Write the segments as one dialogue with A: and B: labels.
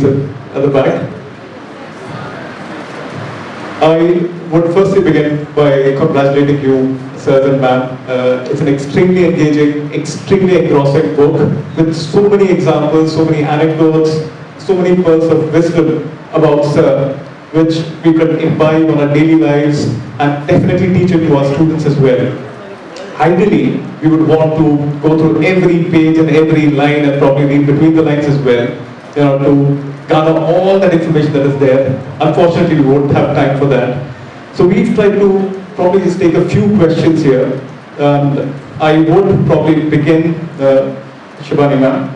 A: seats at the back. I would firstly begin by congratulating you, sir and ma'am. It's an extremely engaging, extremely engrossing book with so many examples, so many anecdotes, so many pearls of wisdom about sir, which we can imbibe on our daily lives and definitely teach it to our students as well. Ideally, we would want to go through every page and every line and probably read between the lines as well, to gather all that information that is there. Unfortunately, we won't have time for that. So we've tried to probably just take a few questions here. And I would probably begin, Shibani ma'am.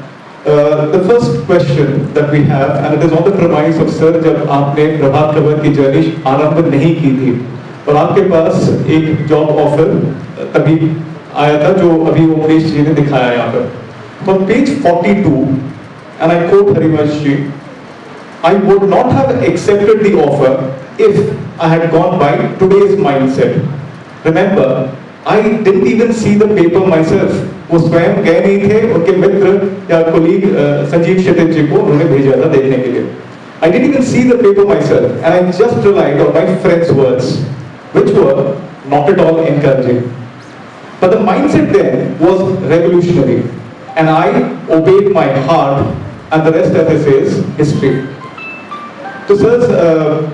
A: The first question that we have, and it is on the premise of sir, जब आपने प्रभात खबर की journey आरंभ नहीं की थी और आपके पास एक जॉब ऑफर तभी आया था जो अभी उमेश जी ने दिखाया यहाँ पर. On page 42, and I quote Harivansh ji, I would not have accepted the offer if I had gone by today's mindset. Remember, I didn't even see the paper myself. वो स्वयं गए नहीं थे, उनके मित्र या कोलीग संजीव शेट्टी जी को उन्होंने भेजा था देखने के लिए. I didn't even see the paper myself, and I just relied on my friend's words, which were not at all encouraging. But the mindset then was revolutionary, and I obeyed my heart, and the rest, as I say, is history. So, sirs,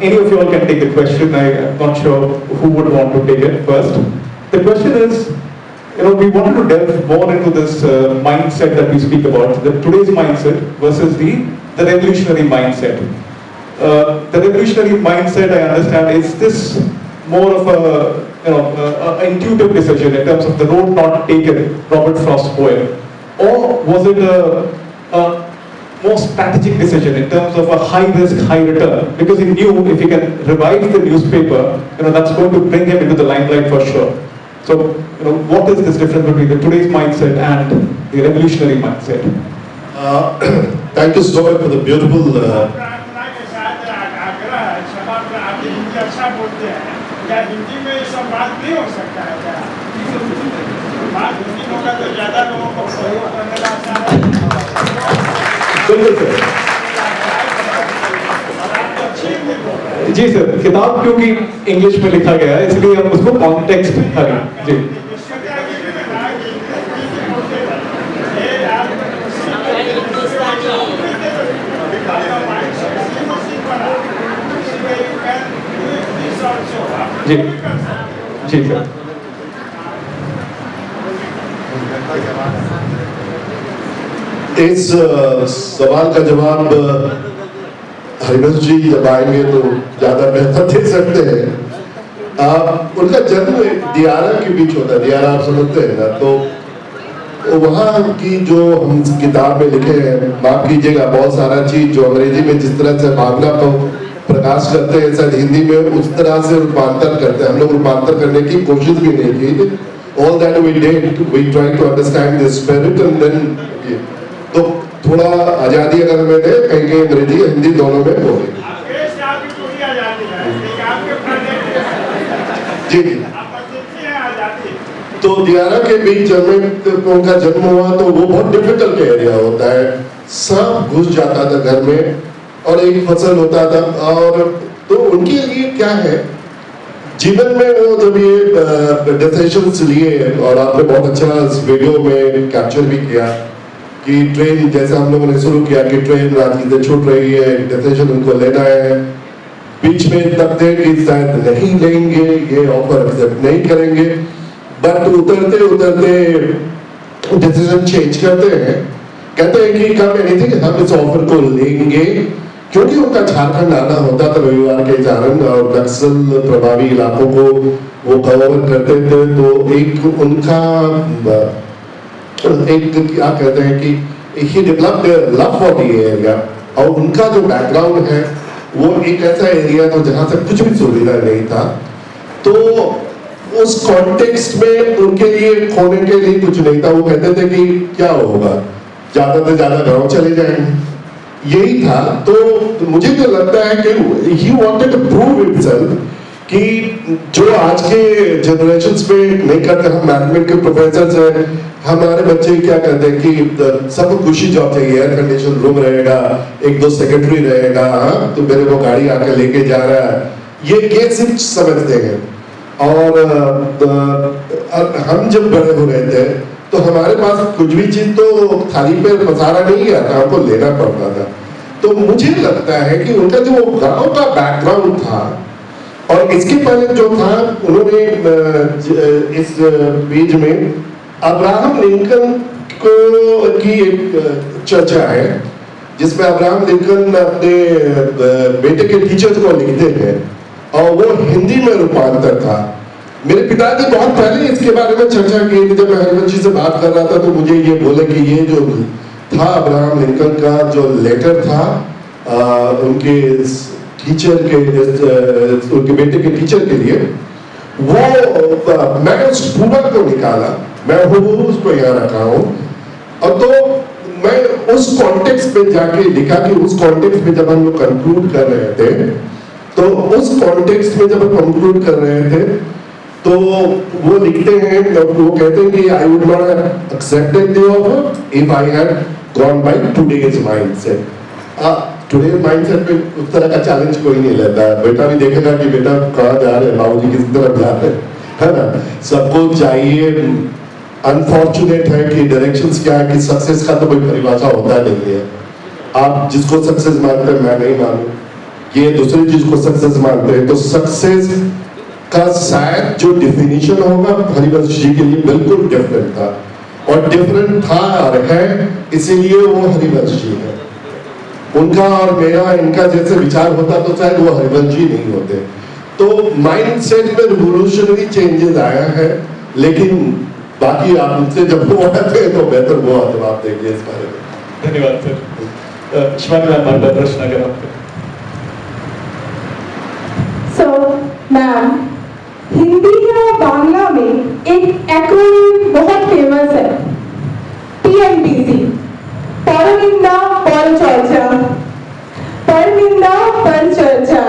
A: any of you all can take the question. I'm not sure who would want to take it first. The question is, we wanted to delve more into this mindset that we speak about, the today's mindset versus the revolutionary mindset. The revolutionary mindset, I understand, is this more of a intuitive decision in terms of the road not taken, Robert Frost poem, or was it a more strategic decision in terms of a high risk, high return? Because he knew if he can revive the newspaper, that's going to bring him into the limelight for sure. So, what is this difference between the today's mindset and the revolutionary mindset?
B: Thank you so much for the beautiful.
A: जी sir, किताब क्योंकि English में लिखा गया है इसलिए हम उसको कॉन्टेक्स्ट करें. जी जी जी सर.
B: इस सवाल का जवाब हरिवंश जी जब आएंगे तो ज्यादा बेहतर दे सकते हैं. उनका जन्म दियारा के बीच होता है, दियारा आप समझते हैं ना, तो वहाँ की जो हम किताब में लिखे हैं, माफ कीजिएगा, बहुत सारा चीज जो अंग्रेजी में जिस तरह से भावना को प्रकाश करते हैं शायद हिंदी में उस तरह से रूपांतर करते हैं. हम लोग रूपांतर करने की कोशिश भी नहीं की. All that we did, we tried to understand the spirit and then तो थोड़ा आजादी अगर हमें दे, कहीं अंग्रेजी हिंदी दोनों में बोले. जी जी. तो दियारा के बीच में उनका जन्म हुआ तो वो बहुत डिफिकल्ट एरिया होता है. सांप घुस जाता था घर में और एक फसल होता था. और तो उनके लिए क्या है जीवन में, वो जब ये डिसीजंस लिए, और आपने बहुत अच्छा इस वीडियो में कैप्चर भी किया कि ट्रेन जैसे हम लोगों ने शुरू किया कि ट्रेन रांची से छूट रही है, डिसीजन उनको लेना है. बीच में तब थे कि शायद नहीं लेंगे, ये ऑफर एक्सेप्ट नहीं करेंगे, बट उतरते उतरते डिसीजन चेंज करते हैं. कहते हैं कि कम एनीथिंग, हम इस ऑफर को लेंगे, क्योंकि उनका झारखंड आना होता था रविवार के कारण और नक्सल प्रभावी इलाकों को वो कवर करते थे. तो एक उनका एक क्या कहते हैं कि he developed a love for the area, और उनका जो बैकग्राउंड है वो एक ऐसा एरिया था जहाँ से कुछ भी सुविधा नहीं था. तो उस कॉन्टेक्स्ट में उनके लिए खोने के लिए कुछ नहीं था. वो कहते थे कि क्या होगा, ज्यादा से ज्यादा गाँव चले जाएंगे, यही था. तो मुझे तो लगता है कि he wanted to prove himself कि जो आज के जनरेशन में नहीं करते, हम मैनेजमेंट के प्रोफेसर हैं, हमारे बच्चे क्या करते हैं कि सबको खुशी जॉब चाहिए, एयर कंडीशन रूम रहेगा, एक दो सेक्रेटरी रहेगा, हाँ तो मेरे को गाड़ी आके लेके जा रहा है, ये सिर्फ समझते हैं। और हम जब बड़े हो रहे थे तो हमारे पास कुछ भी चीज तो थाली पे पसारा नहीं गया था, हमको लेना पड़ता था। तो मुझे लगता है कि उनका जो गांव का बैकग्राउंड था और इसके पहले जो था, उन्होंने इस पेज में अब्राहम लिंकन को की एक चर्चा है जिसमें अब्राहम लिंकन अपने बेटे के टीचर्स को लिखते हैं और वो हिंदी में रूपांतर था। मेरे पिताजी बहुत पहले इसके बारे में चर्चा की थी, जब मैं हरिवंश जी से बात कर रहा था तो मुझे ये बोले कि ये जो था अब्राहम लिंकन का जो लेटर था उनके टीचर के, उनके बेटे के टीचर के लिए, वो मैं उस पूरा को निकाला, मैं उसको यहाँ रखा हूँ। और तो मैं उस कॉन्टेक्स्ट में जाके लिखा कि उस कॉन्टेक्स्ट में जब हम लोग कंक्लूड कर रहे थे, तो उस कॉन्टेक्स्ट में जब हम कंक्लूड कर रहे थे तो वो लिखते हैं, वो कहते हैं कि I would not have accepted the offer if I had gone by today's mindset. Today's mindset पे उस तरह का चैलेंज कोई नहीं लेता है। बेटा भी देखेगा कि बेटा कहाँ जा रहे हैं, बाबूजी किस तरफ जा रहे हैं, है ना। सबको चाहिए, अनफॉर्चुनेट है कि डायरेक्शंस क्या है कि सक्सेस का तो कोई परिभाषा होता नहीं है। आप जिसको सक्सेस मानते हैं, मैं नहीं मानूं, ये दूसरी चीज को सक्सेस मानते हैं, तो सक्सेस का शायद जो डिफिनीशन होगा हरिवंश जी के लिए बिल्कुल डिफरेंट था, और डिफरेंट था और है, इसीलिए वो हरिवंश जी है। उनका और मेरा, इनका जैसे विचार होता तो शायद वो हरिवंश जी नहीं होते। तो माइंडसेट में रिवोल्यूशनरी चेंजेस आया है, लेकिन बाकी आप उनसे जब वो आते हैं तो बेहतर वो जवाब देंगे इस बारे में।
A: धन्यवाद सर। शिवानी मैम, हमारा प्रश्न अगर आपको।
C: मैम, हिंदी या बांग्ला में एक एक्रोनिम बहुत फेमस है, TNPC, परनिंदा परचर्चा, परनिंदा परचर्चा।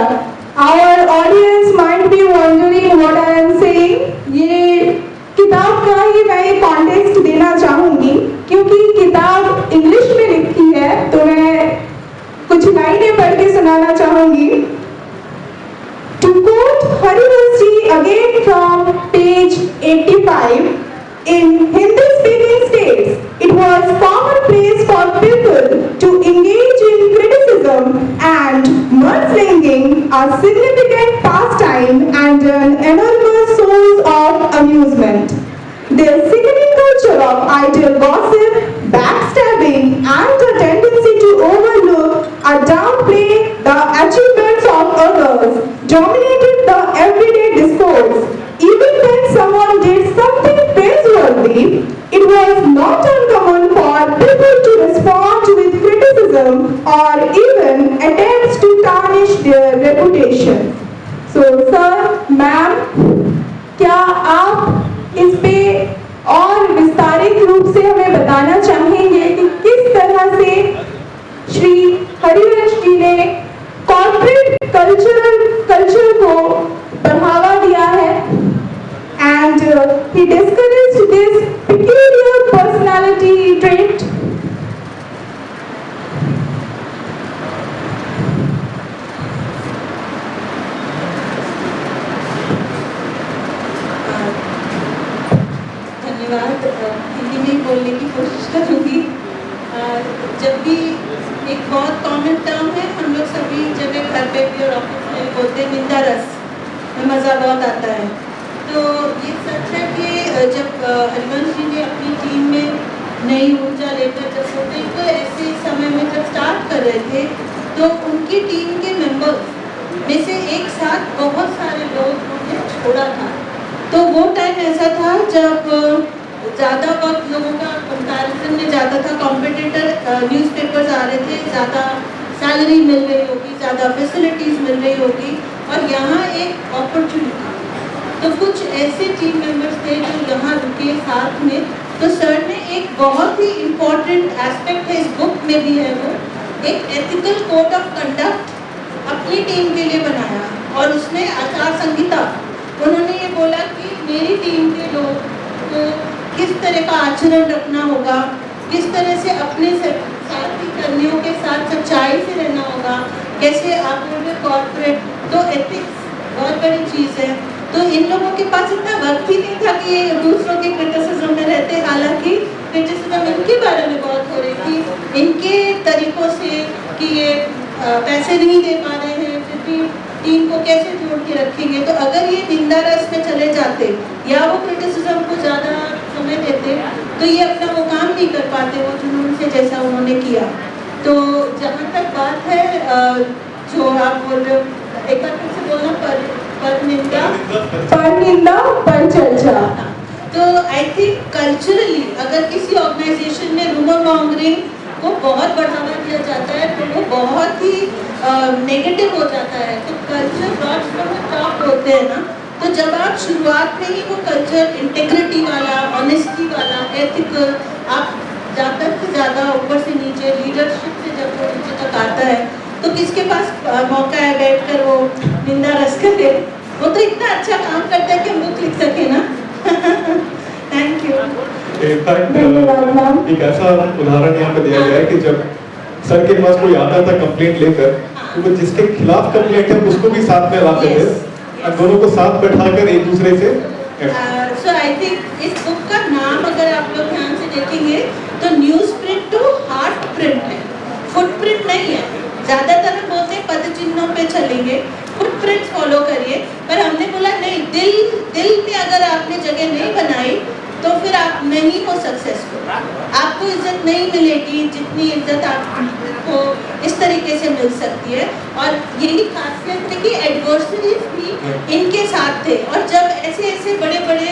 C: Our audience might be wondering what I am saying। ये किताब का ही मैं एक कॉन्टेक्स्ट देना चाहूंगी, क्योंकि किताब इंग्लिश में लिखी है, तो मैं कुछ लाइनें पढ़ के सुनाना चाहूंगी। To quote Harivansh ji again from page 85, in Hindi-speaking states, it was commonplace for people to engage in criticism and mudslinging, a significant pastime and an enormous source of amusement. Their sickening culture of idle gossip, backstabbing, and a tendency to overlook or downplay the achievements of others dominated the everyday discourse. Even when someone did something praiseworthy, it was not uncommon for people to respond with criticism or even attempts to tarnish their reputation. So, sir, ma'am, क्या आप इस पे और विस्तारित रूप से हमें बताना चाहेंगे कि किस तरह से श्री हरिवंश जी ने कॉर्पोरेट कल्चर को बढ़ावा दिया है, and he discouraged this peculiar personality trait?
D: धन्यवाद। हिंदी में बोलने की कोशिश करूँगी। जब भी एक बहुत कॉमन टर्म है, हम लोग सभी जब घर पे भी और ऑफिस में बोलते हैं निंदा रस, में मज़ा बहुत आता है। तो ये सच है कि जब हरिवंश जी ने अपनी टीम में नई ऊर्जा लेकर जब सोचे, तो ऐसे समय में जब स्टार्ट कर रहे थे, तो उनकी टीम के मेंबर्स में से एक साथ बहुत सारे लोग उन्हें छोड़ा था। तो वो टाइम ऐसा था जब ज़्यादा वक्त लोगों का कंपैरिजन में ज़्यादा था, कॉम्पिटिटर न्यूज़पेपर्स आ रहे थे, ज़्यादा सैलरी मिल रही होगी, ज़्यादा फैसिलिटीज़ मिल रही होगी, और यहाँ एक अपॉर्चुनिटी। तो कुछ ऐसे टीम मेंबर्स थे जो यहाँ रुके साथ में। तो सर ने एक बहुत ही इम्पोर्टेंट एस्पेक्ट है, इस बुक में भी है, वो एक एथिकल कोड ऑफ कंडक्ट अपनी टीम के लिए बनाया। और उसमें आचार संहिता, उन्होंने ये बोला कि मेरी टीम के लोग को किस तरह का आचरण रखना होगा, किस तरह से अपने साथी कर्मियों के साथ सच्चाई से रहना होगा, कैसे आप लोग कॉर्पोरेट, तो एथिक्स बहुत बड़ी चीज़ है। तो इन लोगों के पास इतना वक्त ही नहीं था कि ये दूसरों के क्रिटिसिज्म में रहते, हालांकि क्रिटिसिज्म इनके बारे में बहुत हो रही थी, इनके तरीकों से कि ये पैसे नहीं दे पा रहे हैं, फिर भी टीम को कैसे जोड़ के रखेंगे। तो अगर ये निंदा रस में चले जाते या वो क्रिटिसिज्म को ज़्यादा समय देते तो ये अपना वो काम नहीं कर पाते, वो जुनून से जैसा उन्होंने किया। तो जहाँ तक बात है जो आप बोल रहे हो, एक बार फिर से बोलना, पर निंदा पर चर्चा। तो आई थिंक कल्चरली अगर किसी ऑर्गेनाइजेशन में रूमर मॉन्गरिंग को बहुत बढ़ावा दिया जाता है तो वो बहुत ही नेगेटिव हो जाता है। तो culture broad from the top होते हैं ना, तो जब आप शुरुआत में ही वो कल्चर इंटेग्रिटी वाला, ऑनेस्टी वाला, एथिकल, आप ज़्यादा से ज़्यादा ऊपर से नीचे लीडरशिप से जब वो नीचे तक आता है तो किसके पास मौका है बैठकर वो निंदा रस करे। वो तो इतना अच्छा काम करता है कि हम बुक लिख सके ना। Thank you.
A: एक ऐसा उदाहरण यहाँ पे दिया गया है कि जब सर के पास कोई आता था कंप्लेंट लेकर, तो वो जिसके खिलाफ कंप्लेंट है उसको भी साथ में लाते थे और दोनों को साथ बैठाकर एक दूसरे से
D: सो आई थिंक इस बुक का नाम अगर आप लोग ध्यान से देखेंगे तो newsprint to heart print है, फुटप्रिंट नहीं है। ज्यादातर हम बोलते हैं पद चिन्हों पे चलेंगे, फुटप्रिंट फॉलो करिए, पर हमने बोला नहीं, दिल में अगर आपने जगह नहीं बनाई तो फिर आप नहीं हो सक्सेसफुल, आपको इज्जत नहीं मिलेगी जितनी इज्जत आपको इस तरीके से मिल सकती है। और यही खासियत है कि एडवर्सरीज भी इनके साथ थे, और जब ऐसे ऐसे बड़े बड़े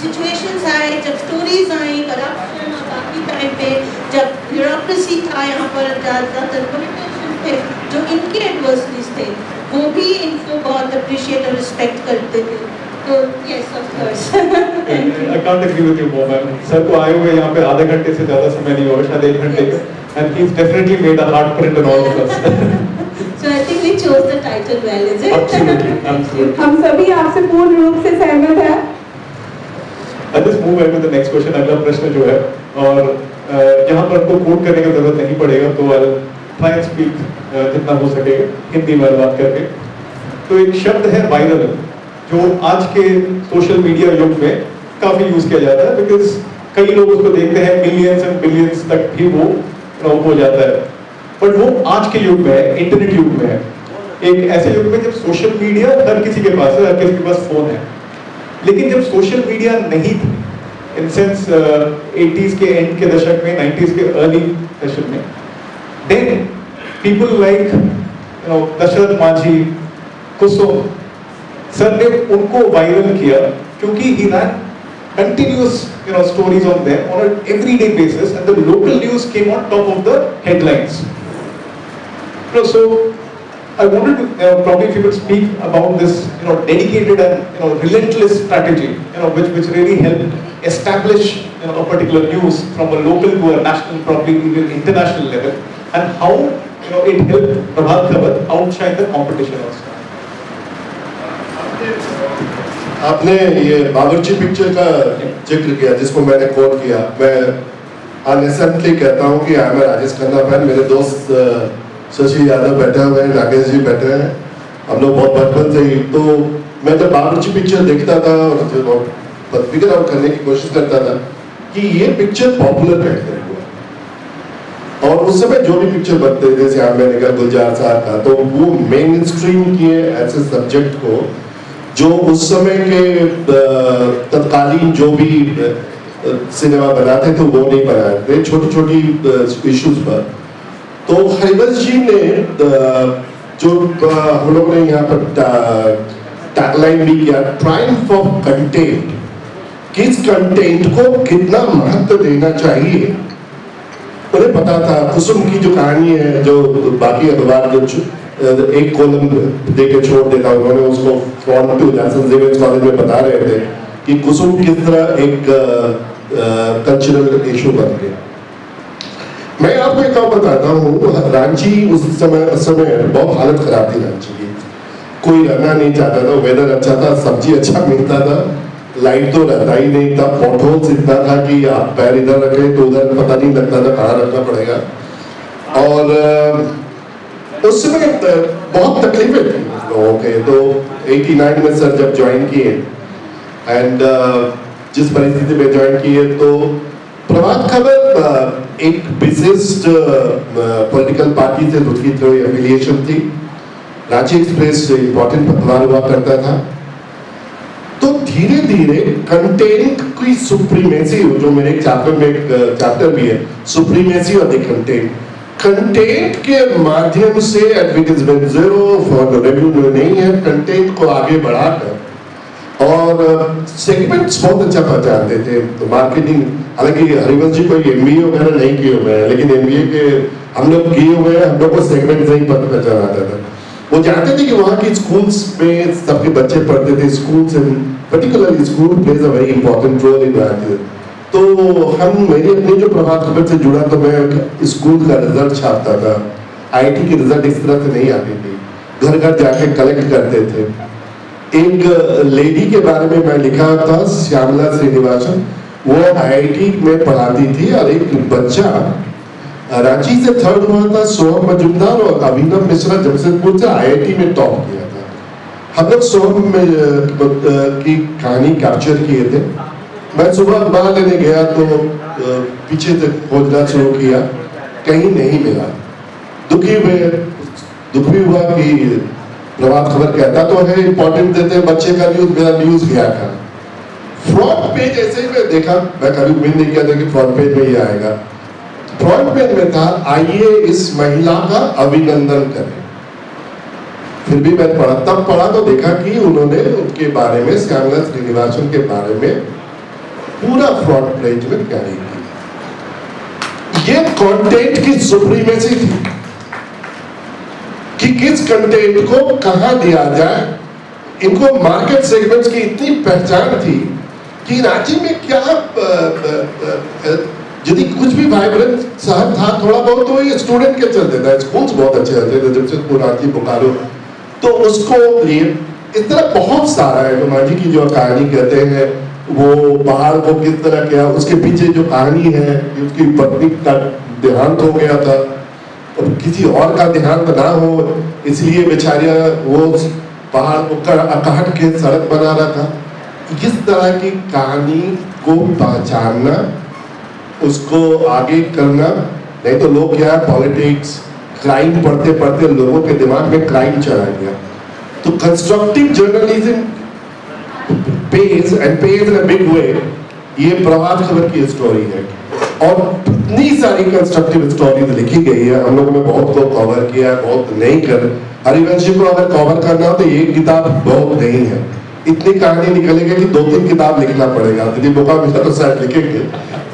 D: सिचुएशंस आए, जब स्टोरीज आई करप्शन और बाकी टाइम पे जब ब्यूरोक्रेसी था, यहाँ पर ज़्यादातर पॉलिटिशियन थे जो इनके एडवर्सरीज थे, वो भी इनको बहुत अप्रिशिएट और रिस्पेक्ट करते थे। तो yes of course
A: I can't agree with you more, ma'am. Sir को आए हुए यहाँ पे आधे घंटे से ज़्यादा समय नहीं होगा, शायद 1 घंटे का, and he's definitely made a heart print in all of us.
D: So I think we chose the title well, is it?
A: Absolutely, absolutely.
C: हम सभी आपसे पूर्ण रूप से सहमत हैं।
A: I'll just move ahead with the next question. अगला प्रश्न जो है, और यहाँ पर आपको कोट करने की जरूरत नहीं पड़ेगा, तो I'll try and speak जितना हो सकेगा हिंदी में बात करके। तो एक शब्द है वायरल, जो आज के सोशल मीडिया युग में काफी यूज किया जाता है, बिकॉज कई लोग उसको देखते हैं, मिलियंस एंड बिलियंस तक भी वो हो जाता है। बट वो आज के युग में है, इंटरनेट युग में है, एक ऐसे युग में जब सोशल मीडिया हर किसी के पास है, हर किसी के पास फोन है। लेकिन जब सोशल मीडिया नहीं थी, इन सेंस 80s के एंड के दशक में, 90s के अर्ली दशक में, then people like Dashrath Manjhi, Kusum sir ने उनको वायरल किया क्योंकि he ran continuous stories on them on an everyday basis, and the local news came on top of the headlines. So I wanted to probably if you could speak about this dedicated and relentless strategy which really helped establish a particular news from a local to a national, probably even international level, and how it helped Prabhat Khabar outshine the competition also.
B: आपने ये बावर्ची picture का जिक्र किया जिसको मैंने coat किया। मैं अनएसेंटली कहता हूँ कि मैं राजेश खन्ना फैन, मेरे दोस्त शशि यादव बैठे हुए हैं, राकेश जी बैठे हैं, हम लोग बहुत बचपन से ही। तो मैं जब बावर्ची पिक्चर देखता था और फिगर आउट करने की कोशिश करता था कि ये पिक्चर पॉपुलर कैसे हुआ, और उस समय जो भी पिक्चर बनते थे, जैसे मैंने कहा गुलजार साहब का, तो वो मेन स्ट्रीम किए ऐसे सब्जेक्ट को जो उस समय के तत्कालीन जो भी सिनेमा बनाते थे वो नहीं बनाए थे, छोटी छोटी इश्यूज पर। तो हरिवंश जी ने जो हम लोग ने यहाँ पर टैगलाइन भी किया, ट्रायम्फ ऑफ कंटेंट, किस कंटेंट को कितना महत्व देना चाहिए उन्हें पता था। कुसुम की जो कहानी है, जो बाकी अखबार जो एक कॉलम दे के छोड़ देता, उन्होंने उसको front to national Xavier's college में बता रहे थे कि कुसुम किस तरह एक कल्चरल इशू बन गया। मैं आपको एक बात बताता हूँ, रांची उस समय बहुत हालत खराब थी रांची की। कोई रहना नहीं चाहता था, वेदर अच्छा था, सब्जी अच्छा मिलता था, लाइट तो रहता ही नहीं था, पॉटहोल्स इतना था कि आप पैर इधर रखें तो उधर पता नहीं लगता था कहाँ रखना पड़ेगा। और उस समय बहुत तकलीफें थी लोगों के। तो 89 में सर जब ज्वाइन किए एंड जिस परिस्थिति में ज्वाइन किए, तो प्रभात खबर एक विशिष्ट पॉलिटिकल पार्टी से उसकी थोड़ी एफिलिएशन थी। रांची एक्सप्रेस इंपॉर्टेंट पत्रकार हुआ करता था। तो धीरे धीरे कंटेंट की सुप्रीमेसी, जो मेरे एक चैप्टर भी है, सुप्रीमेसी ऑफ द कंटेंट के माध्यम से एडवर्टाइजमेंट जीरो फॉर रेवेन्यू नहीं है, कंटेंट को आगे बढ़ाकर और सेगमेंट्स बहुत अच्छा पहचानते थे। तो मार्केटिंग, हालांकि हरिवंश जी कोई एमबीए वगैरह नहीं किए हुए हैं, लेकिन एमबीए के हम लोग किए हुए हैं, हम लोग को सेगमेंट नहीं पहचान आता था। वो जानते थे कि वहाँ की स्कूल्स में सबके बच्चे पढ़ते थे, schools and particularly school plays a very important role in that. तो हम, मेरी अपनी जो प्रभात खबर से जुड़ा, तो मैं स्कूल का रिजल्ट छापता था। आईआईटी की रिजल्ट इस तरह से नहीं आती थी, घर घर जाके कलेक्ट करते थे। एक लेडी के बारे में मैं लिखा था, श्यामला श्रीनिवासन, वो आईआईटी में पढ़ाती थी, और एक बच्चा रांची से थर्ड हुआ था, सोहम मजूमदार, और अभिनव मिश्रा जमशेदपुर से आईआईटी में टॉप किया था। हम लोग सोहम की कहानी कैप्चर किए थे। मैं सुबह अखबार लेने गया तो पीछे से खोजना शुरू किया, कहीं नहीं मिला। दुख भी हुआ कि प्रभात खबर कहता तो है इंपॉर्टेंट देते हैं बच्चे का न्यूज, मेरा न्यूज गया था। फ्रंट पेज ऐसे ही मैं देखा, मैं कभी उम्मीद नहीं किया था कि फ्रंट पेज में ही आएगा। फ्रंट पेज में था, आइए इस महिला का अभिनंदन करें। फिर भी मैं पढ़ा तो देखा कि उन्होंने उनके बारे में, श्यामला श्रीनिवासन के बारे में पूरा फ्रंट पेज में कैरी की। ये कंटेंट की सुप्रीमेसी थी कि किस कंटेंट को कहां दिया जाए। इनको मार्केट सेगमेंट्स की इतनी पहचान थी कि रांची में क्या यदि कुछ भी वाइब्रेंट शहर था थोड़ा बहुत, तो ये स्टूडेंट के चलते था, स्कूल्स बहुत अच्छे रहते थे, जमशेदपुर, रांची, बोकारो, तो उसको लिए इस तरह बहुत सारा है। तो मांझी की जो कहानी कहते हैं, वो पहाड़ को किस तरह किया, उसके पीछे जो कहानी है, उसकी पत्नी का देहांत हो गया था और किसी और का देहांत ना हो, इसलिए बेचारियां वो पहाड़ को काट के सड़क बना रहा था। इस तरह की कहानी को पहचानना, उसको आगे करना, नहीं तो लोग क्या, पॉलिटिक्स, क्राइम पढ़ते पढ़ते लोगों के दिमाग में क्राइम चला गया। तो constructive journalism pays in a big way। ये प्रभात खबर की स्टोरी है और इतनी सारी कंस्ट्रक्टिव स्टोरीज लिखी गई है। हम लोगों ने बहुत को कवर किया, बहुत नहीं कर। हरिवंश को अगर कवर करना हो तो एक किताब बहुत नहीं है, इतनी कहानी निकलेगी कि 2-3 किताब लिखना पड़ेगा। यदि मौका मिला तो शायद लिखेंगे,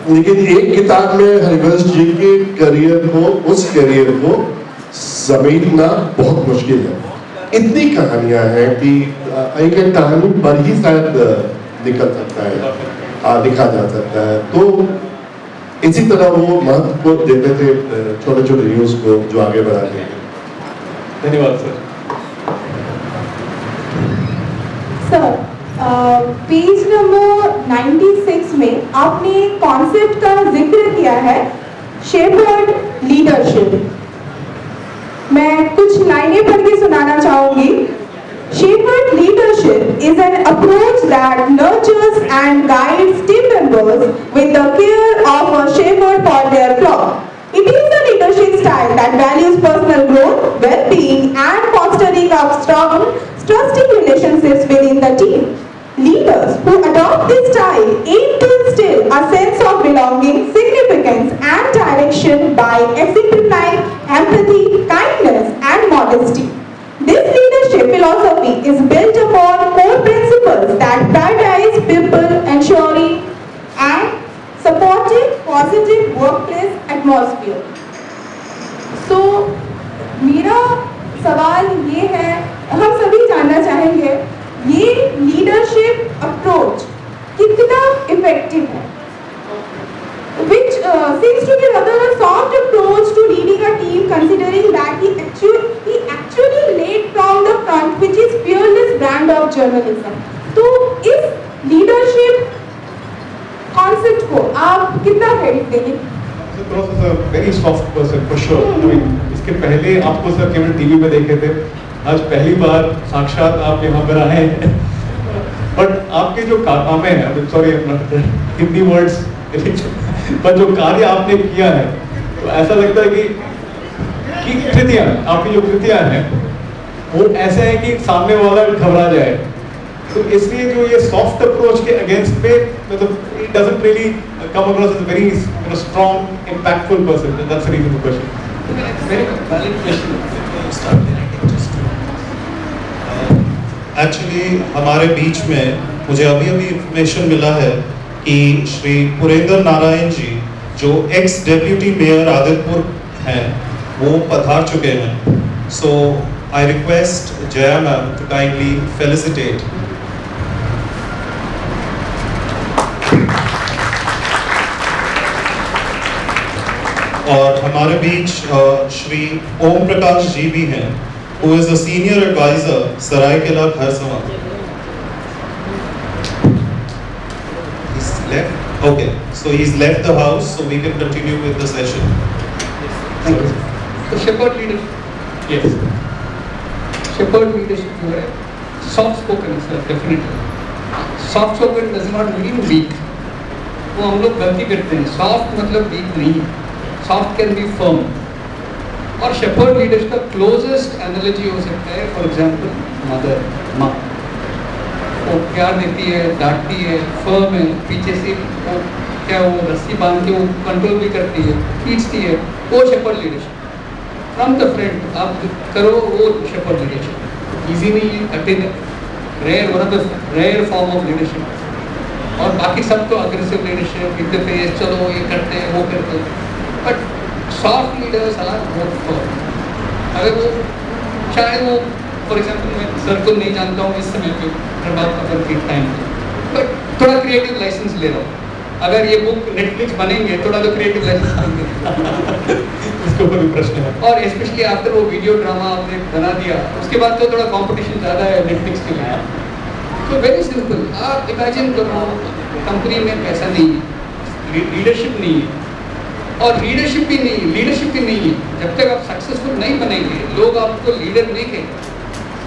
B: लेकिन एक किताब में हरिवंश जी के करियर को, उस करियर को समेटना बहुत मुश्किल है। इतनी कहानियां हैं कि एक कहानी पर ही शायद निकल सकता है, लिखा जा सकता है। तो इसी तरह वो महत्व को देते थे छोटे छोटे न्यूज को, जो आगे बढ़ाते हैं।
A: धन्यवाद सर।
C: सर, पेज नंबर 96 में आपने कॉन्सेप्ट का जिक्र किया है, शेपर्ड लीडरशिप। मैं कुछ लाइनें पढ़ के सुनाना चाहूंगी। Shepherd leadership is an approach that nurtures and guides team members with the care of a shepherd for their flock. It is a leadership style that values personal growth, well-being, and fostering of strong, trusting relationships within the team. Leaders who adopt this style aim to instill a sense of belonging, significance, and direction by exemplifying empathy, kindness, and modesty. This leadership philosophy is built upon core principles that prioritize people, ensuring and supporting positive workplace atmosphere. So, मेरा सवाल ये है, हम सभी जानना चाहेंगे, ये leadership approach कितना इफेक्टिव है? Which seems to be rather a soft approach to leading a team, considering that he actually led from the front, which is journalism. तो इस लीडरशिप कॉन्सेप्ट को आप कितना क्रेडिट देंगे?
A: Ross is a very soft person for sure. I mean, इसके पहले आपको sir केवल टीवी में देखे थे, आज पहली बार साक्षात आप यहाँ पर आए हैं। बट आपके जो कारनामे हैं, सॉरी हिंदी वर्ड्स, पर जो कार्य आपने किया है, तो ऐसा लगता है कि कृतियाँ, आपकी जो कृतियाँ हैं, वो ऐसे हैं कि सामने वाला घबरा जाए। तो इसलिए जो ये सॉफ्ट अप्रोच के अगेंस्ट पे, मतलब it doesn't really come across as a very strong, impactful person. That's the reason for the question.
E: Very valid question.
F: Actually हमारे बीच में मुझे अभी अभी इंफॉर्मेशन मिला है कि श्री पुरेंद्र नारायण जी, जो एक्स डेप्यूटी मेयर आदितपुर हैं, वो पधार चुके हैं। So I request Jaya ma'am to kindly felicitate. और हमारे बीच श्री ओम प्रकाश जी भी हैं, who is the senior advisor Saraikela Kharsama. He's left? Okay, so he's left the house, so we can continue with the session.
E: Thank you. So shepherd leadership.
A: Yes.
E: Shepherd leadership जो है soft spoken sir, definitely. Soft spoken does not mean weak. वो हम लोग गलती करते हैं। Soft मतलब weak नहीं है। Soft can be firm. और shepherd leadership का closest analogy हो सकता है, for example, mother, माँ। वो प्यार देती है, डांटती है, firm है, पीछे से वो क्या वो रस्सी बांध के वो कंट्रोल भी करती है, खींचती है, वो shepherd leadership. From the front आप करो वो shepherd leadership. Easy नहीं है, कठिन है, rare, one of the rare form of leadership. और बाकी सब तो aggressive leadership, in the face, चलो ये करते हैं, वो करते हैं. But soft leaders are more firm. अगर वो चाहे वो फॉर एग्जाम्पल मैं सर को नहीं जानता हूँ इस समय पे प्रभात खबर के टाइम पे, बट थोड़ा क्रिएटिव लाइसेंस ले रहा हूँ। अगर ये बुक नेटफ्लिक्स बनेंगे थोड़ा तो क्रिएटिव लाइसेंस बनेंगे।
A: इसके ऊपर भी प्रश्न है।
E: और स्पेशली आफ्टर वो वीडियो ड्रामा आपने बना दिया, उसके बाद तो थोड़ा कंपटीशन ज़्यादा है नेटफ्लिक्स के लिए। तो वेरी सिंपल, आप इमेजिन करो कंपनी में पैसा नहीं है, लीडरशिप नहीं है, और लीडरशिप भी नहीं है। जब तक आप सक्सेसफुल नहीं बनेंगे, लोग आपको लीडर नहीं कहेंगे।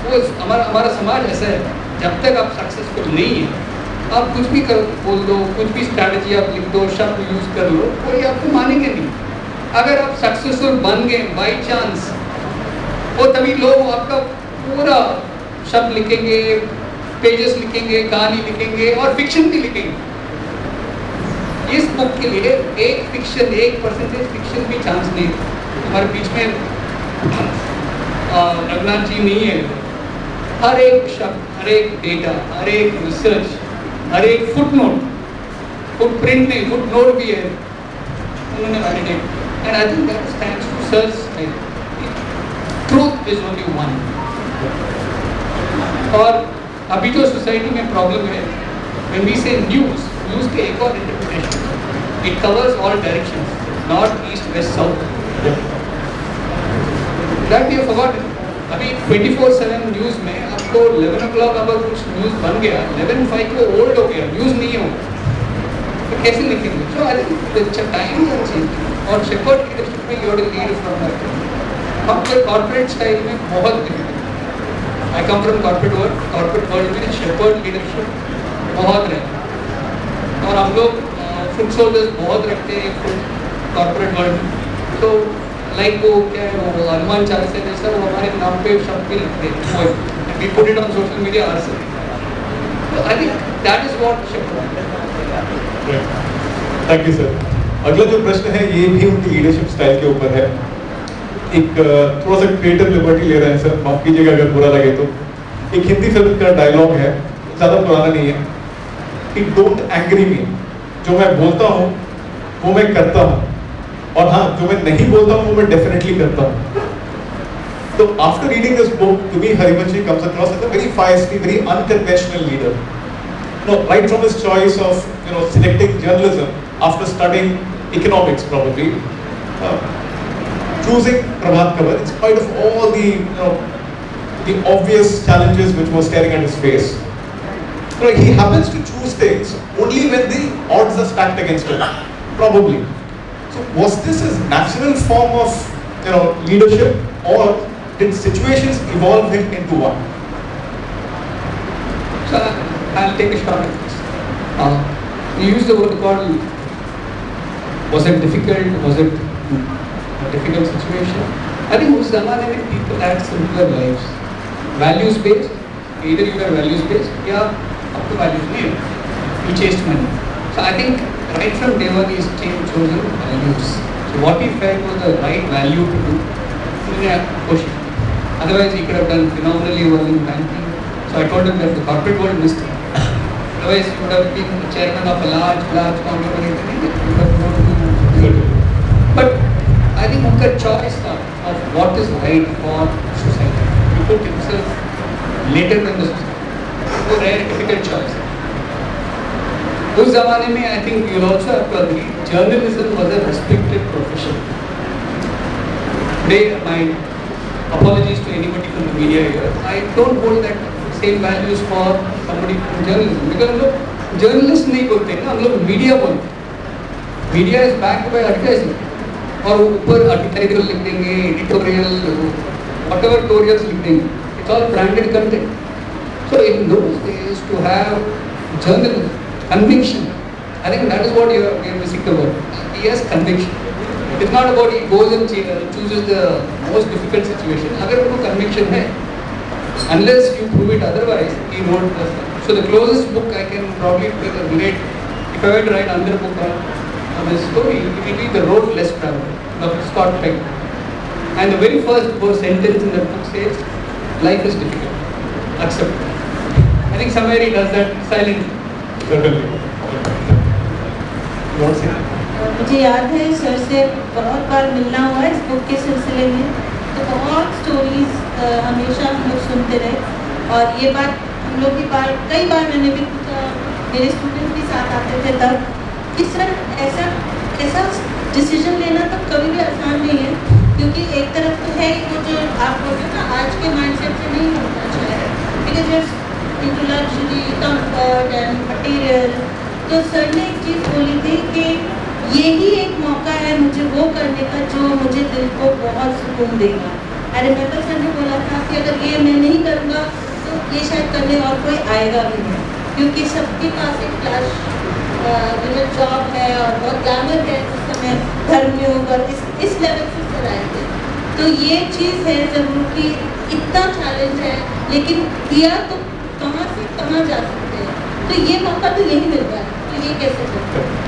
E: वो हमारा समाज ऐसा है, जब तक आप सक्सेसफुल नहीं है, आप कुछ भी करो, बोल दो, कुछ भी स्ट्रैटेजी आप लिख दो, शब्द यूज कर लो, कोई आपको मानेंगे नहीं। अगर आप सक्सेसफुल बन गए बाई चांस, वो तभी लोग आपका पूरा शब्द लिखेंगे, पेजेस लिखेंगे, कहानी लिखेंगे और फिक्शन भी लिखेंगे। इस बुक के लिए एक फिक्शन, 1% फिक्शन भी चांस नहीं। हमारे बीच में रघुनाथ जी नहीं है। हर एक शब्द, हर एक डेटा, हर एक रिसर्च, हर एक फुटनोट, फुटप्रिंट नहीं, फुटनोट भी है, उन्होंने validate. And I think that is thanks to search. Truth is only one. और अभी जो सोसाइटी में प्रॉब्लम है, व्हेन वी से न्यूज़ के एक और interpretation, it covers all directions, north east west south, that we have forgotten. अभी 24/7 न्यूज़ में आपको 11 o'clock अगर कुछ न्यूज़ बन गया, 11:05 को ओल्ड हो गया, न्यूज़ नहीं हो, तो कैसे लिखेंगे? So I think the time has changed. और शेफर्ड लीडरशिप में you have to lead from that. हम तो कॉर्पोरेट स्टाइल में बहुत difficult. I come from corporate world में शेफर्ड लीडरशिप बहुत रहता है। और हम लोग फुट सोल्जर्स बहुत रखते हैं कॉर्पोरेट वर्ल्ड में। तो लाइक वो क्या है, वो हनुमान चालीसा जैसा वो हमारे नाम पे शब्द भी लिखते हैं, we put it on social media also. तो I think that is what shepherd.
A: Thank you sir. अगला जो प्रश्न है ये भी उनकी लीडरशिप स्टाइल के ऊपर है। एक थोड़ा सा क्रिएटिव लिबर्टी ले रहे हैं सर, माफ कीजिएगा अगर बुरा लगे तो। एक हिंदी फिल्म का डायलॉग है, ज़्यादा पुराना नहीं है, कि डोंट एंग्री मी। जो मैं बोलता हूँ वो मैं करता हूँ, और हाँ जो मैं नहीं बोलता हूँ वो मैं डेफिनेटली करता हूँ। तो after reading this book, to me हरिवंशी comes across as a very feisty, very unconventional leader. No, right from his choice of selecting journalism after studying economics probably, choosing Prabhat Khabar in spite of all the the obvious challenges which were staring at his face. So he happens to choose things only when the odds are stacked against him, probably. So was this his natural form of, leadership, or did situations evolve him into one?
E: So I'll take a shot at this. You used the word called, was it difficult? Was it a difficult situation? I think उस ज़माने में people had simpler lives, values based. Either you were values based या आपको values नहीं है. You chased money. So I think right from day one he's chosen values. So what he felt was the right value to do. उन्होंने कोशिश. Otherwise he could have done phenomenally well in banking. So I told him that the corporate world missed him. Otherwise he would have been the chairman of a large conglomerate. He would have gone to. But I think उनका choice था of what is right for society. He put himself later than the society. वो rare difficult choice. उस ज़माने में I think you'll also have to agree journalism was a respected profession. Today my apologies to anybody from the media here. I don't hold that same values for somebody from journalism because हम लोग journalist नहीं बोलते ना, हम लोग media बोलते. Media is backed by advertising. और ऊपर article लिख देंगे, editorial, whatever editorials लिख देंगे. It's all branded content. So in those days to have journalism, conviction, I think that is what we are missing the word. He has conviction. It's not about he goes and chooses the most difficult situation. अगर उनको conviction है, unless you prove it otherwise, he wrote the stuff. So the closest book I can probably relate, if I were to write another book on this story, it will be The Road Less Traveled of Scott Peck. And the very first sentence in the book says, life is difficult, accept it. I think somewhere he does that silently.
A: Certainly.
D: मुझे याद है sir से बहुत बार मिलना हुआ इस book के सिलसिले में, तो बहुत स्टोरीज हमेशा हम लोग सुनते रहे। और ये बात हम लोग की बार कई बार मैंने भी मेरे स्टूडेंट्स भी साथ आते थे तब कि सर ऐसा डिसीजन लेना तो कभी भी आसान नहीं है, क्योंकि एक तरफ तो है वो जो आप बोलते हो ना आज के माइंडसेट से नहीं होना चाहिए, because it's into luxury, comfort and material. तो सर ने एक चीज़ बोली थी कि यही एक मौका है मुझे वो करने का जो मुझे दिल को बहुत सुकून देगा। अरे रिमेंबर सर ने बोला था कि अगर ये मैं नहीं करूँगा तो ये शायद करने और कोई आएगा भी नहीं, क्योंकि सबके पास एक फ्लैश जॉब है और बहुत ग्लैमर है उस समय घर में होगा, इस लेवल से सर आए थे। तो ये चीज़ है ज़रूर कि इतना चैलेंज है, लेकिन किया तो कहाँ से कहाँ जा सकते हैं, तो ये मौका तो यही मिलता है, तो ये कैसे करते हैं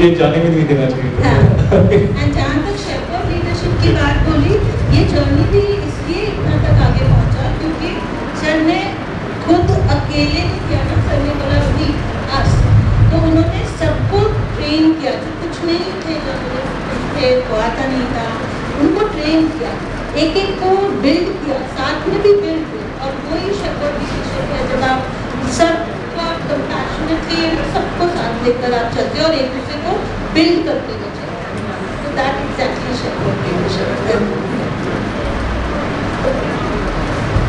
A: ये जाने में नहीं देना चाहिए।
D: हाँ। एंड जहाँ तक शेफर्ड लीडरशिप की बात बोली, ये जर्नी भी इसलिए इतना तक आगे पहुँचा क्योंकि सर ने खुद अकेले नहीं किया ना, सर ने बोला भी अस, तो उन्होंने सबको ट्रेन किया जो कुछ नहीं थे, थे को आता नहीं था, उनको ट्रेन किया, एक एक को बिल्ड किया, साथ में भी बिल्ड किया। और वही शेफर्ड लीडरशिप है जब आप सबका कंपैशनेटली सबको साथ लेकर आप चलते हो और एक दूसरे को बिल्ड करते हुए चलते हो, तो that exactly shepherd leadership.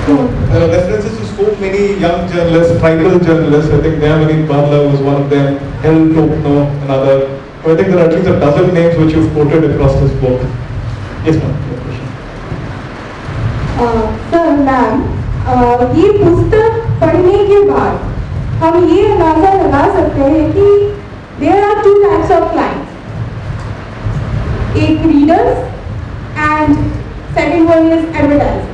A: References to so many young journalists, tribal journalists. I think Damayanti Bhadla was one of them. Hel Tokno, another. I think there are at least a dozen names which you've quoted across this book. Yes, ma'am.
C: Sir ma'am, ये पुस्तक पढ़ने के बाद हम ये अंदाजा लगा सकते हैं कि there are two types of clients, एक readers and second one is advertisers।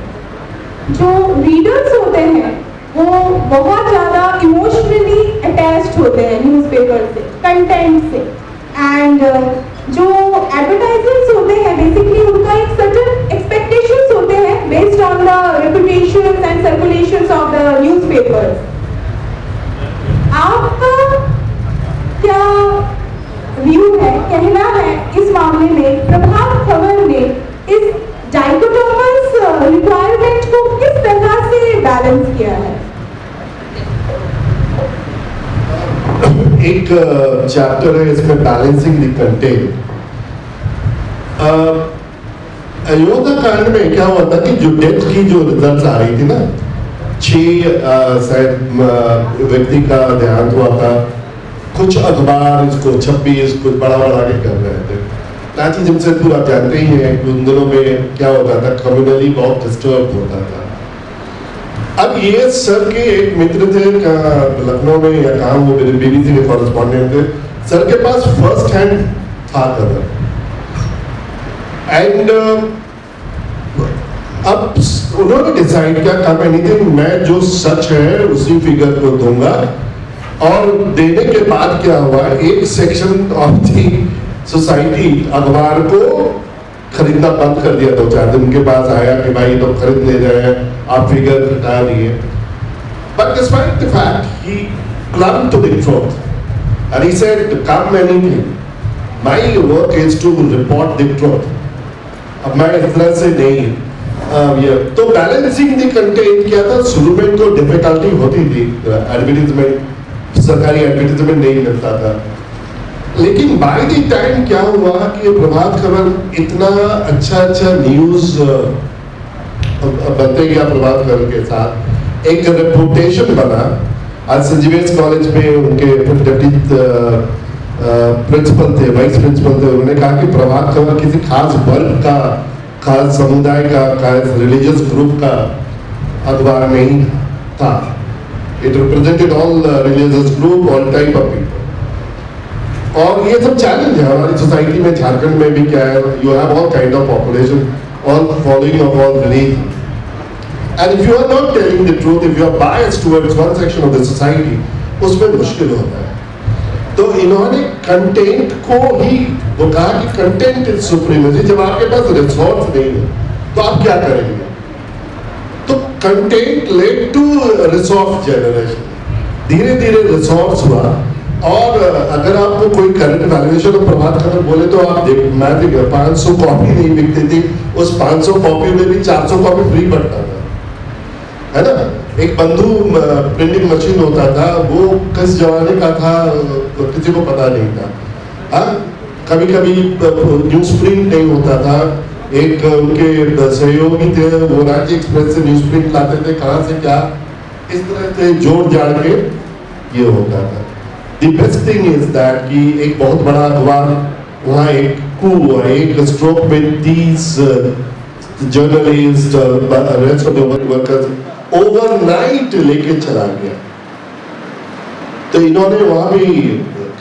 C: जो रीडर्स होते हैं वो बहुत ज़्यादा इमोशनली अटैच्ड होते हैं न्यूज़पेपर से, कंटेंट से, एंड जो एडवर्टाइजर्स होते हैं बेसिकली उनका एक सर्टेन एक्सपेक्टेशंस होते हैं based on the reputations and circulations of the newspapers. आपका क्या व्यू है, कहना है इस मामले में प्रभात खबर ने इस डाइकोटोमस रिक्वायरमेंट को किस तरह से बैलेंस किया है?
B: एक चैप्टर है इसमें बैलेंसिंग द कंटेंट। अयोध्या कांड में क्या हुआ था कि जो डेथ की जो रिजल्ट्स आ रही थी ना, शायद व्यक्ति का देहांत हुआ था। कुछ अखबार इसको 26 कुछ बड़ा के कर रहे थे। लाठी जमशेदपुर आप जानते ही हैं उन दिनों में क्या होता था, कम्युनली बहुत डिस्टर्ब होता था। अब ये सर के एक मित्र थे लखनऊ में या कहाँ, वो मेरे BBC के कॉरेस्पॉन्डेंट थे। सर के पास फर्स्ट हैंड था खबर एंड अब उन्होंने डिसाइड किया कहा एनीथिंग, मैं जो सच है उसी फिगर को दूंगा। और देने के बाद क्या हुआ, एक सेक्शन ऑफ दी सोसाइटी अखबार को खरीदना बंद कर दिया। 2-4 दिन के पास आया कि भाई तो खरीद ले रहे हैं, आप फिगर घटा दिए। But despite the fact, he clung to the truth and he said, "Come anything, my work is to report the truth." अब मैं इस तरह से नहीं तो बैलेंसिंग द कंटेंट क्या था, शुरू में तो डिफिकल्टी होती थी, एडवर्टीजमेंट, सरकारी एडवर्टीजमेंट नहीं मिलता था। लेकिन बाय द टाइम क्या हुआ कि प्रभात खबर इतना अच्छा न्यूज बनते गया, प्रभात खबर के साथ एक रेपुटेशन बना। आज संजीवेश कॉलेज में उनके डिप्टी प्रिंसिपल थे, वाइस प्रिंसिपल थे, उन्होंने कहा कि प्रभात खबर किसी खास वर्ग का, खास समुदाय का, खास रिलीजियस ग्रुप का अखबार नहीं था। It represented all religious group, all type of people. और ये सब चैलेंज है हमारी सोसाइटी में, झारखंड में भी क्या है, you have all kind of population, all following of all religion, and if you are not telling the truth, if you are biased towards one section of the society, उसमें मुश्किल होता है। तो इन्होंने कंटेंट को ही, वो कहा कि कंटेंट इज सुप्रीमेसी। जब आपके पास रिसोर्स नहीं है तो आप क्या करेंगे? तो content led to resource generation. धीरे धीरे रिसोर्स हुआ। और अगर आपको कोई करंट वैल्यूएशन और प्रभात खबर बोले तो आप देख, मैं 500 कॉपी नहीं बिकती थी, उस 500 कॉपी में भी 400 कॉपी फ्री पड़ता था, है ना। एक बंधु प्रिंटिंग मशीन होता था, वो किस जमाने का था किसी को पता नहीं था। हाँ, कभी कभी न्यूज प्रिंट नहीं होता था। एक उनके सहयोगी थे, वो राज्य एक्सप्रेस से न्यूज प्रिंट लाते थे, कहाँ से क्या, इस तरह से जोड़ जाड़ के ये होता था। The best thing is that कि एक बहुत बड़ा अखबार, वहाँ एक coup हुआ, एक स्ट्रोक में 30 journalist, rest of the workers overnight लेके चला गया। तो इन्होंने वहाँ भी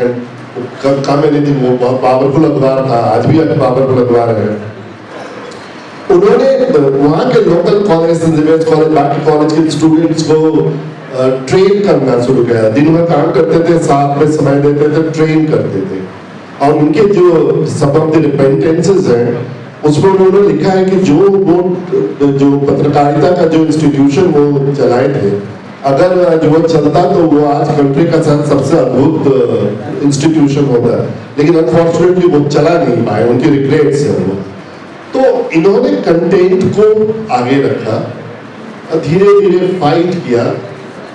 B: काम नहीं थी, वो बहुत पावरफुल अखबार था, आज भी पावरफुल अखबार है। उन्होंने वहाँ के लोकल कॉलेज, संजीवेश कॉलेज, बाकी कॉलेज के स्टूडेंट्स को ट्रेन करना शुरू किया। दिन भर काम करते थे, साथ में समय देते थे, ट्रेन करते थे। और उनके जो सब ऑफ द रिपेंटेंसेस हैं, उसमें उन्होंने लिखा है कि जो पत्रकारिता का जो इंस्टीट्यूशन वो चलाए थे, अगर जो वो चलता तो वो आज कंट्री का सबसे अद्भुत इंस्टीट्यूशन होता है। लेकिन अनफॉर्चुनेटली वो चला नहीं पाए, उनके रिग्रेट्स है वो। तो इन्होंने कंटेंट को आगे रखा, धीरे धीरे फाइट किया,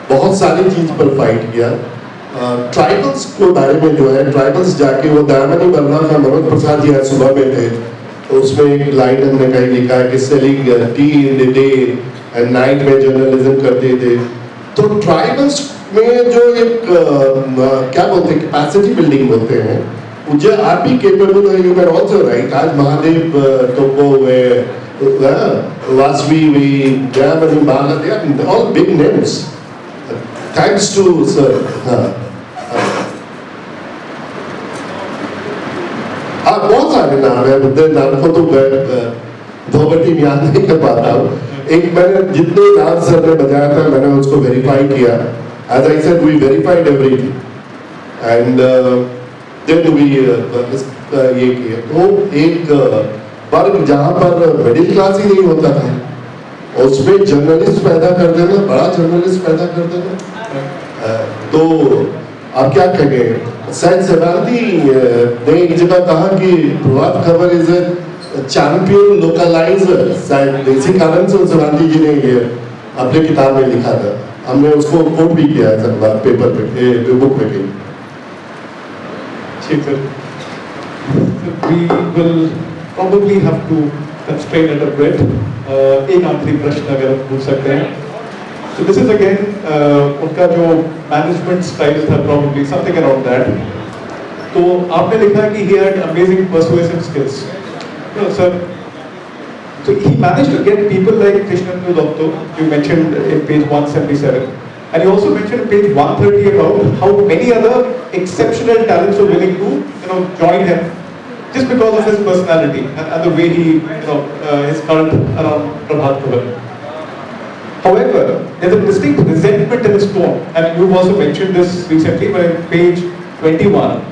B: बहुत सारी चीज पर फाइट किया। ट्राइबल्स के बारे में जो है, ट्राइबल्स जाके वो दयामनी बल्ला का मनोज प्रसाद जी आज सुबह में थे, तो उसमें एक लाइन हमने कहीं लिखा है कि selling T in the day and night में जर्नलिज्म करते थे। तो ट्राइबल्स में जो एक क्या बोलते हैं, कैपेसिटी बिल्डिंग बोलते हैं, मुझे आप भी केपेबल है, यू कैन आल्सो राइट। आज महादेव टोको हुए, वासवी हुई, Dayamani Bala, they are all big names thanks to sir. बहुत सारे नाम है, नाम को तो भोगटी याद नहीं कर पाता हूँ। एक मैंने जितने नाम सर ने बताया था, मैंने उसको वेरीफाई किया। As I said, we verified everything and then we ये किया। तो एक वर्ग जहाँ पर मिडिल क्लास ही नहीं होता था, उसमें जर्नलिस्ट पैदा कर देना, बड़ा जर्नलिस्ट पैदा कर देना। तो आप क्या कहेंगे? सैयद सेवारदी ने एक जगह कहा कि Prabhat Khabar is a champion लोकलाइजर। शायद इसी कारण से सेवारदी जी ने ये अपने किताब में लिखा था। हमने उसको कोट भी किया है सर पेपर पे, बुक पे कहीं।
A: ठीक है, we will probably have to constrain it a bit. एक आखिरी प्रश्न अगर आप पूछ सकते हैं। So this is again उनका जो management style था probably something around that. तो आपने लिखा कि he had amazing persuasive skills. No, sir. So he managed to get people like Krishnendu Datto, you mentioned in page 177. And you also mentioned in page 130 about how many other exceptional talents were willing to, join him just because of his personality and the way he, his current around Prabhat Kumar. However, there's a distinct resentment in his tone, and you've also mentioned this recently, but in page 21,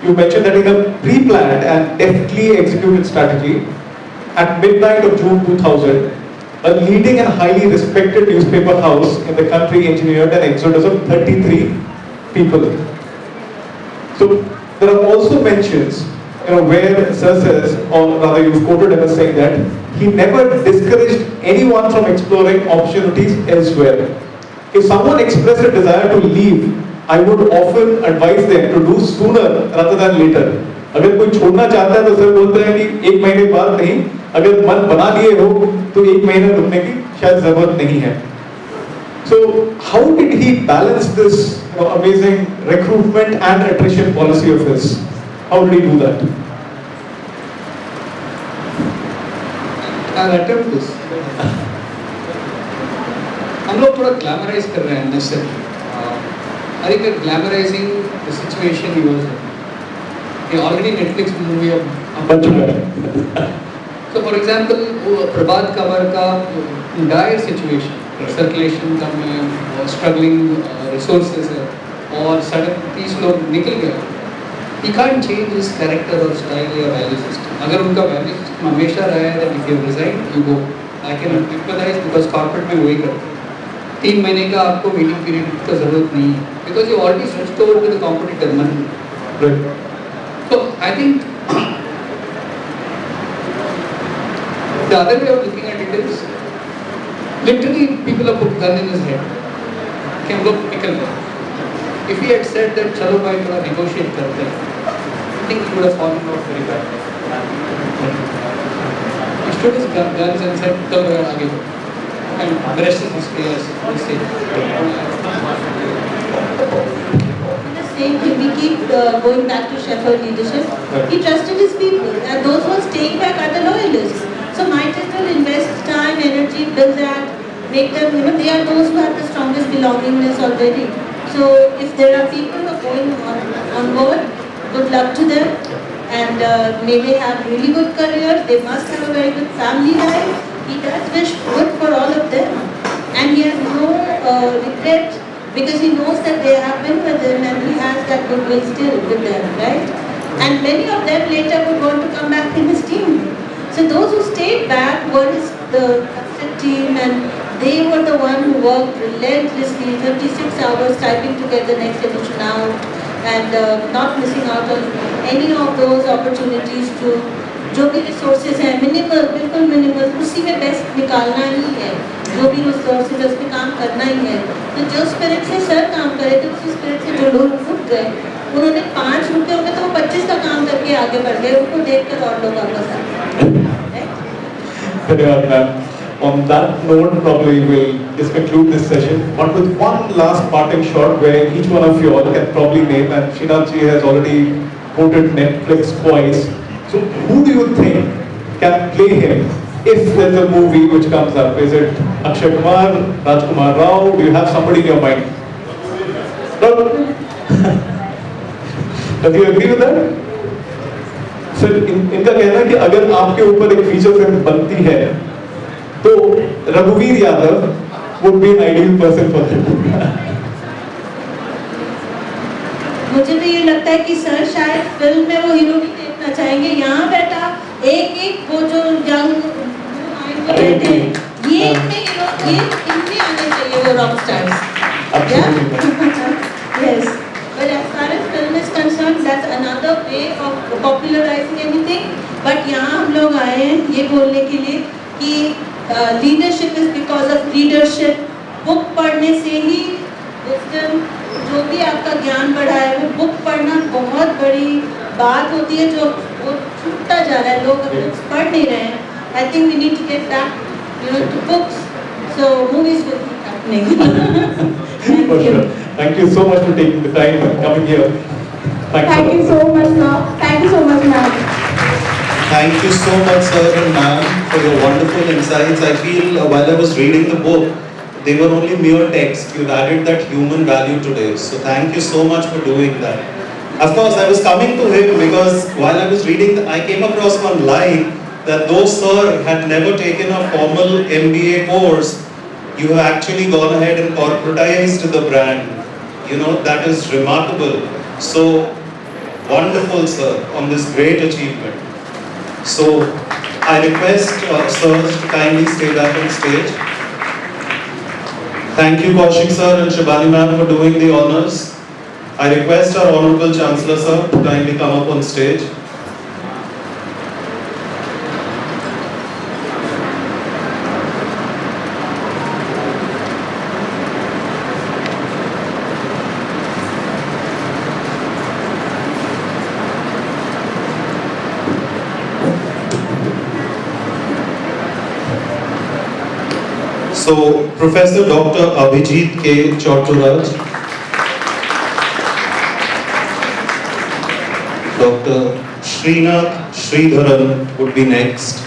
A: you mentioned that in a pre-planned and deftly executed strategy, at midnight of June 2000, a leading and highly respected newspaper house in the country engineered an exodus of 33 people. So there are also mentions, where Sir says, or rather you've quoted him as saying that he never discouraged anyone from exploring opportunities elsewhere. If someone expressed a desire to leave, I would often advise them to do sooner rather than later. अगर कोई छोड़ना चाहता है तो sir बोलते हैं कि एक महीने बाद नहीं, अगर मन बना लिए हो तो एक महीना रुकने की शायद जरूरत नहीं है. So how did he balance this amazing recruitment and attrition policy of his? How did he do that?
E: I'll attempt this. हम लोग थोड़ा ग्लैमराइज कर रहे हैं necessarily. I think we're glamorizing the situation he was in. He already Netflix movie of So for example, Prabhat Kumar का dire situation, circulation कम है, struggling resources है, और सडन 30 लोग निकल गए. He can't change his character or style or value system. अगर उनका value system हमेशा रहा है that if you resign, you go. I can empathize because corporate में वही करते हैं. 3 महीने का आपको waiting period का जरूरत नहीं है, because you already switched over to the competitor money.
A: Right.
E: So I think the other way of looking at it is literally people have put gun in his head. कि हम लोग निकल गए. If he had said that चलो भाई थोड़ा negotiate करते हैं, I think he would have fallen off very badly. He stood his guns and said चलो यार आगे बढ़ो. And the rest is history as we say.
D: Same thing, we keep going back to Shepherd leadership. He trusted his people, and those who are staying back are the loyalists. So might as well invest time, energy, build that, make them, they are those who have the strongest belongingness already. So if there are people who are going on board, good luck to them, and may they have really good careers. They must have a very good family life. He does wish good for all of them, and he has no regret. Because he knows that they have been with him and he has that goodwill still with them, right? And many of them later would want to come back in his team. So those who stayed back were the trusted team, and they were the one who worked relentlessly, 36 hours typing to get the next edition out, and not missing out on any of those opportunities to जो भी resources हैं minimal, बिल्कुल minimal, उसी में best निकालना ही है. जो भी resources है उसमें काम करना ही है. तो जो spirit से सर काम करे थे, उसी spirit से जो लोग उठ गए, उन्होंने 5 रुपए में तो वो 25 का काम करके आगे बढ़ गए. उनको देखकर और लोग वापस आए.
A: धन्यवाद ma'am. On that note, probably we'll just conclude this session, but with one last parting shot where each one of you all can probably name, and Srinath ji has already quoted Netflix twice. So who do you think can play him if there's a movie which comes up? Is it Akshay Kumar, Rajkumar Rao? Do you have somebody in your mind? No? Does you agree with that? Sir, इनका कहना है कि अगर आपके ऊपर एक feature film बनती है तो रघुवीर Yadav would be an ideal person for that.
D: मुझे तो ये लगता है कि सर शायद फिल्म में वो हीरो नहीं देखना चाहेंगे. यहाँ बैठा एक वो जो यंग बैठे ये इनमें हीरो, ये इनमें आने चाहिए वो rock stars. Yes, but as far as film is concerned, that's another way of popularizing anything. But यहाँ हम लोग आए हैं ये बोलने के लिए कि leadership is because of leadership. Book पढ़ने से ही wisdom, जो भी आपका ज्ञान बढ़ा है, वो बुक पढ़ना बहुत बड़ी बात होती है जो वो छूटता जा रहा है. लोग बुक्स पढ़ नहीं रहे हैं. I think we need to get back, to books. So movies will be नहीं
A: For sure. Thank you so much for taking the time and coming here. Thanks a
C: Thank
A: lot.
C: you so much, sir. Thank you so much, ma'am.
F: Thank you so much, sir and ma'am, for your wonderful insights. I feel while I was reading the book, they were only mere text. You've added that human value today. So thank you so much for doing that. Of course, I was coming to him because while I was reading, I came across one line that though sir had never taken a formal MBA course, you have actually gone ahead and corporatized the brand. You know, that is remarkable. So wonderful, sir, on this great achievement. So I request sirs to kindly stay back on stage. Thank you, Kaushik sir and Shibani ma'am, for doing the honors. I request our Honorable Chancellor sir to kindly come up on stage. So, Professor Dr. Abhijit K. Chauturaj, Dr. Srinath Sridharan would be next.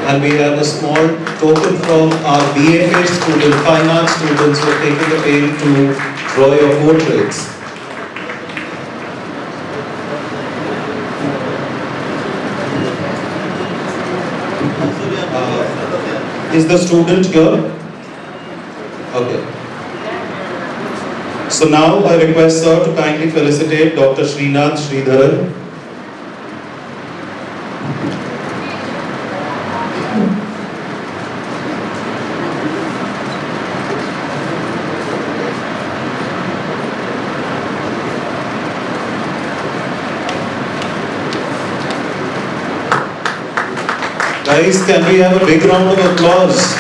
F: And we have a small token from our BFA student, fine arts students who have taken the pain to draw your portraits. Is the student here? Okay. So now I request sir to kindly felicitate Dr. Srinath Sridharan. Guys, can we have a big round of applause?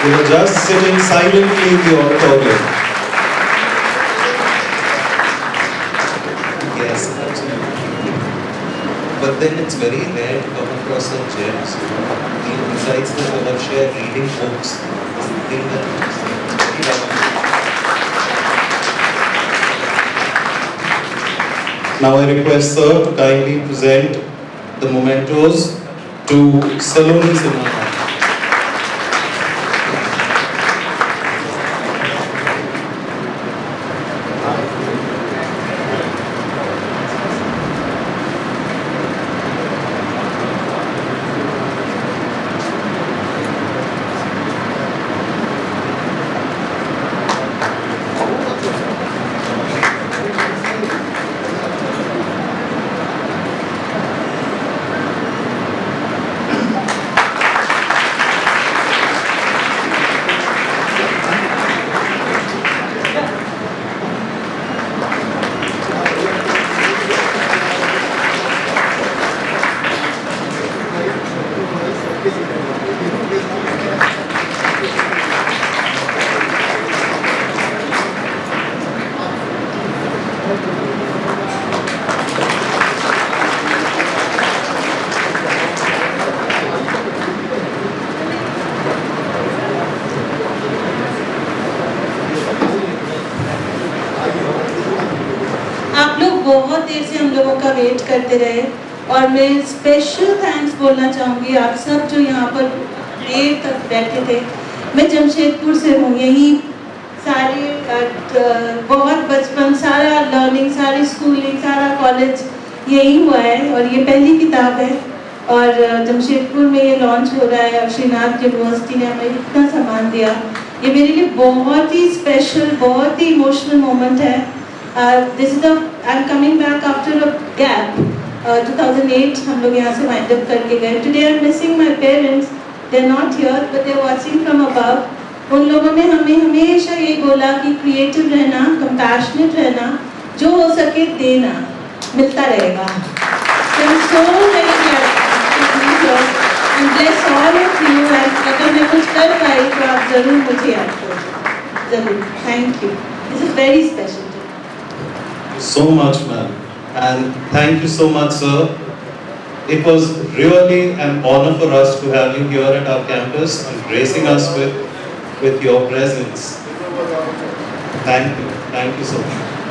F: We were just sitting silently in the auditorium. Yes, absolutely. But then it's very rare to come across such gems. Besides the love share, reading books is something that is very lovely. Now I request sir to kindly present the mementos to Saloni Sinha.
D: आप लोग बहुत देर से हम लोगों का wait करते रहे और मैं स्पेशल थैंक्स बोलना चाहूँगी आप सब जो यहाँ पर देर तक बैठे थे। मैं जमशेदपुर से हूँ, यही सारे बहुत बचपन, सारा लर्निंग, सारी स्कूलिंग, सारा कॉलेज यही हुआ है और ये पहली किताब है और जमशेदपुर में ये लॉन्च हो रहा है और श्रीनाथ यूनिवर्सिटी ने हमें इतना सम्मान दिया। ये मेरे लिए बहुत ही स्पेशल, बहुत ही इमोशनल मोमेंट है। This is I am coming back after a gap. 2008 हम लोग यहाँ से वाइंड अप करके गए। Today I am missing my parents, they are not here but they are watching from above. उन लोगों ने हमें हमेशा ये बोला कि क्रिएटिव रहना, कंपैशनेट रहना, जो हो सके देना, मिलता रहेगा। So I'm so very glad to be here And bless all of you. And अगर मैं कुछ कर पाई तो आप जरूर मुझे याद करो, जरूर. Thank you. This is very special day.
F: So much, ma'am. And thank you so much, sir. It was really an honor for us to have you here at our campus and gracing us with your presence. Thank you so much.